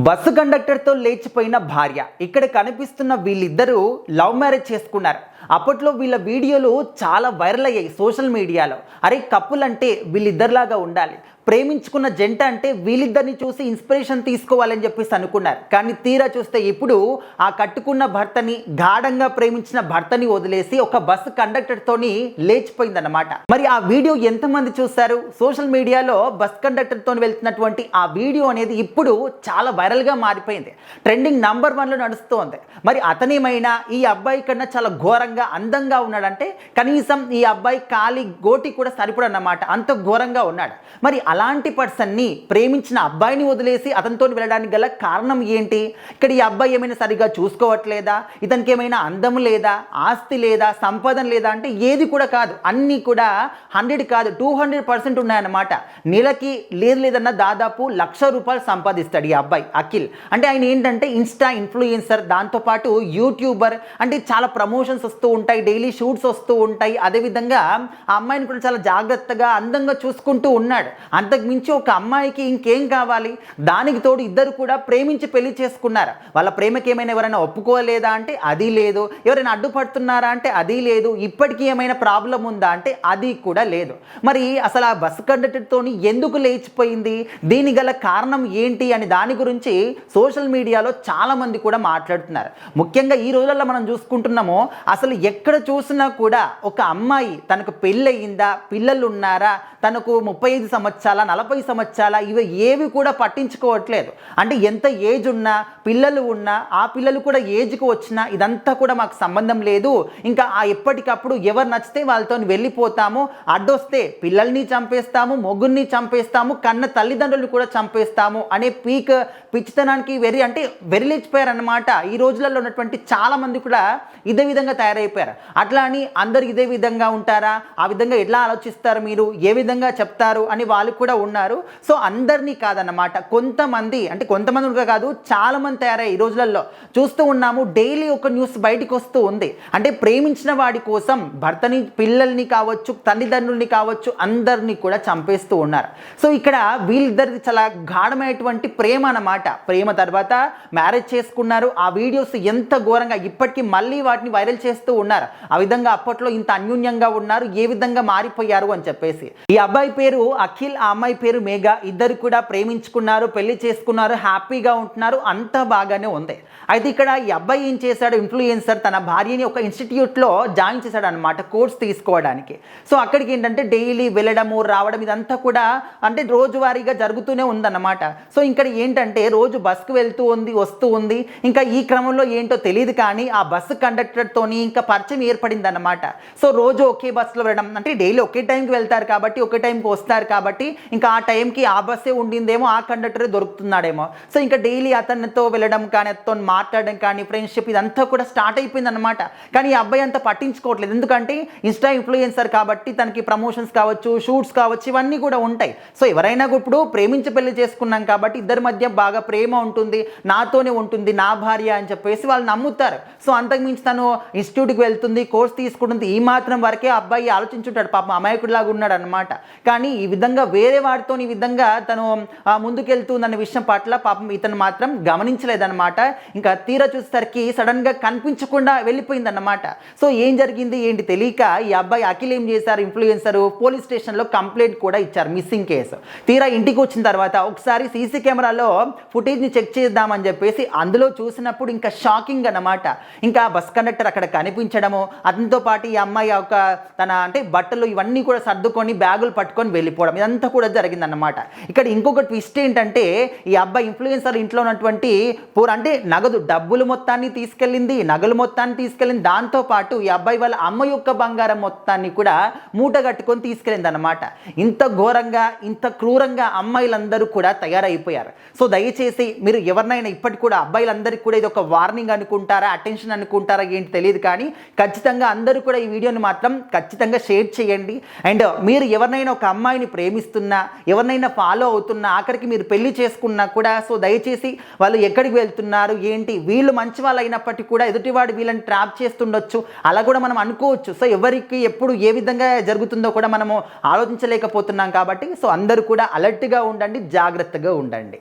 Bus కండక్టర్తో లేచిపోయిన భార్య. ఇక్కడ కనిపిస్తున్న వీళ్ళిద్దరూ లవ్ మ్యారేజ్ చేసుకున్నారు. అప్పట్లో వీళ్ళ వీడియోలు చాలా వైరల్ అయ్యాయి సోషల్ మీడియాలో. అరే కపుల్ అంటే వీళ్ళిద్దరిలాగా ఉండాలి, ప్రేమించుకున్న జంట అంటే వీళ్ళిద్దరిని చూసి ఇన్స్పిరేషన్ తీసుకోవాలని చెప్పేసి అనుకున్నారు. కానీ తీరా చూస్తే ఇప్పుడు ఆ కట్టుకున్న భర్తని, గాఢంగా ప్రేమించిన భర్తని వదిలేసి ఒక బస్సు కండక్టర్తోని లేచిపోయిందన్నమాట. మరి ఆ వీడియో ఎంతమంది చూశారు? సోషల్ మీడియాలో బస్ కండక్టర్తో వెళ్తున్నటువంటి ఆ వీడియో అనేది ఇప్పుడు చాలా వైరల్గా మారిపోయింది. ట్రెండింగ్ నంబర్ 1లో నడుస్తోంది. మరి అతనేమైనా ఈ అబ్బాయి కన్నా చాలా ఘోరంగా అందంగా ఉన్నాడంటే కనీసం ఈ అబ్బాయి కాలి గోటి కూడా సరిపడన్నమాట, అంత ఘోరంగా ఉన్నాడు. మరి అలాంటి పర్సన్ని, ప్రేమించిన అబ్బాయిని వదిలేసి అతనితో వెళ్ళడానికి గల కారణం ఏంటి? ఇక్కడ ఈ అబ్బాయి ఏమైనా సరిగ్గా చూసుకోవట్లేదా? ఇతనికి ఏమైనా అందం లేదా, ఆస్తి లేదా, సంపాదన లేదా అంటే ఏది కూడా కాదు. అన్నీ కూడా 100 కాదు 200% ఉన్నాయన్నమాట. నెలకి లేదన్నా దాదాపు ₹1,00,000 సంపాదిస్తాడు ఈ అబ్బాయి అఖిల్. అంటే ఆయన ఏంటంటే ఇన్స్టా ఇన్ఫ్లుయెన్సర్, దాంతోపాటు యూట్యూబర్. అంటే చాలా ప్రమోషన్స్ వస్తూ ఉంటాయి, డైలీ షూట్స్ వస్తూ ఉంటాయి. అదేవిధంగా ఆ అమ్మాయిని కూడా చాలా జాగ్రత్తగా, అందంగా చూసుకుంటూ ఉన్నాడు. అంతకుమించి ఒక అమ్మాయికి ఇంకేం కావాలి? దానికి తోడు ఇద్దరు కూడా ప్రేమించి పెళ్లి చేసుకున్నారు. వాళ్ళ ప్రేమకి ఏమైనా ఎవరైనా ఒప్పుకోలేదా అంటే అది లేదు. ఎవరైనా అడ్డుపడుతున్నారా అంటే అది లేదు. ఇప్పటికీ ఏమైనా ప్రాబ్లం ఉందా అంటే అది కూడా లేదు. మరి అసలు ఆ బస్సు కండక్టర్తో ఎందుకు లేచిపోయింది, దీని గల కారణం ఏంటి అని దాని గురించి సోషల్ మీడియాలో చాలామంది కూడా మాట్లాడుతున్నారు. ముఖ్యంగా ఈ రోజుల్లో మనం చూసుకుంటున్నాము, అసలు ఎక్కడ చూసినా కూడా ఒక అమ్మాయి తనకు పెళ్ళయిందా, పిల్లలు ఉన్నారా, తనకు 35 సంవత్సరాల 40 సంవత్సరాల ఇవి ఏవి కూడా పట్టించుకోవట్లేదు. అంటే ఎంత ఏజ్ ఉన్నా, పిల్లలు ఉన్నా, ఆ పిల్లలు కూడా ఏజ్కి వచ్చినా ఇదంతా కూడా మాకు సంబంధం లేదు, ఇంకా ఆ ఎప్పటికప్పుడు ఎవరు నచ్చితే వాళ్ళతో వెళ్ళిపోతాము, అడ్డొస్తే పిల్లల్ని చంపేస్తాము, మొగ్గుని చంపేస్తాము, కన్న తల్లిదండ్రులు కూడా చంపేస్తాము అనే పిచ్చితనానికి వెరిలేచిపోయారన్నమాట. ఈ రోజులలో ఉన్నటువంటి చాలామంది కూడా ఇదే విధంగా తయారైపోయారు. అట్లా అని అందరు ఇదే విధంగా ఉంటారా? ఆ విధంగా ఎట్లా ఆలోచిస్తారు మీరు, ఏ విధంగా చెప్తారు అని వాళ్ళు కూడా ఉన్నారు. సో అందరినీ కాదన్నమాట, కొంతమంది, అంటే కొంతమంది కాదు, చాలామంది తయారయ్యాయి. ఈ రోజులలో చూస్తూ ఉన్నాము, డైలీ ఒక న్యూస్ బయటకు వస్తూ ఉంది. అంటే ప్రేమించిన వాడి కోసం భర్తని, పిల్లల్ని కావచ్చు, తల్లిదండ్రుల్ని కావచ్చు, అందరినీ కూడా చంపేస్తూ ఉన్నారు. సో ఇక్కడ వీళ్ళిద్దరిది చాలా గాఢమైనటువంటి ప్రేమ అన్నమాట. ప్రేమ తర్వాత మ్యారేజ్ చేసుకున్నారు. ఆ వీడియోస్ ఎంత ఘోరంగా ఇప్పటికీ మళ్ళీ వాటిని వైరల్ చేస్తూ ఉన్నారు. ఆ విధంగా అప్పట్లో ఇంత అన్యోన్యంగా ఉన్నారు, ఏ విధంగా మారిపోయారు అని చెప్పేసి. ఈ అబ్బాయి పేరు అఖిల్, ఆ అమ్మాయి పేరు మేఘ. ఇద్దరు కూడా ప్రేమించుకున్నారు, పెళ్లి చేసుకున్నారు, హ్యాపీగా ఉంటున్నారు, అంతా బాగానే ఉంది. అయితే ఇక్కడ ఈ అబ్బాయి ఏం చేశాడు, ఇన్ఫ్లుయెన్సర్ తన భార్యని ఒక ఇన్స్టిట్యూట్లో జాయిన్ చేశాడు అనమాట, కోర్స్ తీసుకోవడానికి. సో అక్కడికి ఏంటంటే డైలీ వెళ్ళడము, రావడం ఇదంతా కూడా అంటే రోజువారీగా జరుగుతూనే ఉందన్నమాట. సో ఇక్కడ ఏంటంటే రోజు బస్సుకు వెళ్తూ ఉంది, వస్తూ ఉంది. ఇంకా ఈ క్రమంలో ఏంటో తెలియదు కానీ ఆ బస్సు కండక్టర్తోని ఇంకా పరిచయం ఏర్పడింది అన్నమాట. సో రోజు ఒకే బస్సులో వెళ్ళడం, అంటే డైలీ ఒకే టైంకి వెళ్తారు కాబట్టి, ఒకే టైంకి వస్తారు కాబట్టి, ఇంకా ఆ టైంకి ఆ బస్సే ఉండిందేమో, ఆ కండక్టరే దొరుకుతున్నాడేమో. సో ఇంకా డైలీ అతనితో వెళ్ళడం కానీ, అతనితో మాట్లాడడం కానీ, ఫ్రెండ్షిప్ ఇదంతా కూడా స్టార్ట్ అయిపోయింది అనమాట. కానీ ఈ అబ్బాయి అంతా పట్టించుకోవట్లేదు. ఎందుకంటే ఇన్స్టా ఇన్ఫ్లుయెన్సర్ కాబట్టి తనకి ప్రమోషన్స్ కావచ్చు, షూట్స్ కావచ్చు, ఇవన్నీ కూడా ఉంటాయి. సో ఎవరైనా ఇప్పుడు ప్రేమించి పెళ్లి చేసుకున్నాం కాబట్టి ఇద్దరి మధ్య బాగా ప్రేమ ఉంటుంది, నాతోనే ఉంటుంది, నా భార్య అని చెప్పేసి వాళ్ళు నమ్ముతారు. సో అంతకుమించి తను ఇన్స్టిట్యూట్కి వెళ్తుంది, కోర్స్ తీసుకుంటుంది, ఈ మాత్రం వరకే అబ్బాయి ఆలోచించుంటాడు. పాపం అమాయకుడిలాగా ఉన్నాడు అనమాట. కానీ ఈ విధంగా వేరే వాడితో ఈ విధంగా తను ముందుకెళ్తుందన్న విషయం పట్ల పాపం ఇతను మాత్రం గమనించలేదన్నమాట. ఇంకా తీరా చూసేసరికి సడన్గా కనిపించకుండా వెళ్ళిపోయిందన్నమాట. సో ఏం జరిగింది ఏంటి తెలియక ఈ అబ్బాయి అఖిల్ ఏం చేశారు, ఇన్ఫ్లుయెన్సర్ పోలీస్ స్టేషన్లో కంప్లైంట్ కూడా ఇచ్చారు, మిస్సింగ్ కేసు. తీరా ఇంటికి వచ్చిన తర్వాత ఒకసారి సీసీ కెమెరాలో ఫుటేజ్ని చెక్ చేద్దామని చెప్పేసి అందులో చూసినప్పుడు ఇంకా షాకింగ్ అన్నమాట. ఇంకా బస్ కండక్టర్ అక్కడ కనిపించడము, అతనితో పాటు ఈ అమ్మాయి ఒక తన అంటే బట్టలు ఇవన్నీ కూడా సర్దుకొని బ్యాగులు పట్టుకొని వెళ్ళిపోవడం, ఇదంతా కూడా జరిగిందన్నమాట. ఇక్కడ ఇంకొక ట్విస్ట్ ఏంటంటే ఈ అబ్బాయి ఇన్ఫ్లుయెన్సర్ ఇంట్లో ఉన్నటువంటి అంటే నగదు డబ్బులు మొత్తాన్ని తీసుకెళ్ళింది, నగలు మొత్తాన్ని తీసుకెళ్ళింది. దాంతోపాటు ఈ అబ్బాయి వాళ్ళ అమ్మ యొక్క బంగారం మొత్తాన్ని కూడా మూట కట్టుకొని తీసుకెళ్ళింది అనమాట. ఇంత ఘోరంగా, ఇంత క్రూరంగా అమ్మాయిలందరూ కూడా తయారైపోయారు. సో దయచేసి మీరు ఎవరినైనా ఇప్పటికి కూడా అబ్బాయిలందరికీ కూడా ఇది ఒక వార్నింగ్ అనుకుంటారా, అటెన్షన్ అనుకుంటారా ఏంటి తెలియదు కానీ ఖచ్చితంగా అందరూ కూడా ఈ వీడియోని మాత్రం ఖచ్చితంగా షేర్ చేయండి. అండ్ మీరు ఎవరినైనా ఒక అమ్మాయిని ప్రేమిస్తున్నా, ఎవరినైనా ఫాలో అవుతున్నా, ఆఖరికి మీరు పెళ్లి చేసుకున్నా కూడా సో దయచేసి వాళ్ళు ఎక్కడికి వెళ్తున్నారు ఏంటి, వీళ్ళు మంచి వాళ్ళు అయినప్పటికీ కూడా ఎదుటివాడు వీళ్ళని ట్రాప్ చేస్తుండొచ్చు, అలా కూడా మనం అనుకోవచ్చు. సో ఎవరికి ఎప్పుడు ఏ విధంగా జరుగుతుందో కూడా మనము ఆలోచించలేకపోతున్నాం కాబట్టి సో అందరూ కూడా అలర్ట్గా ఉండండి, జాగ్రత్తగా ఉండండి.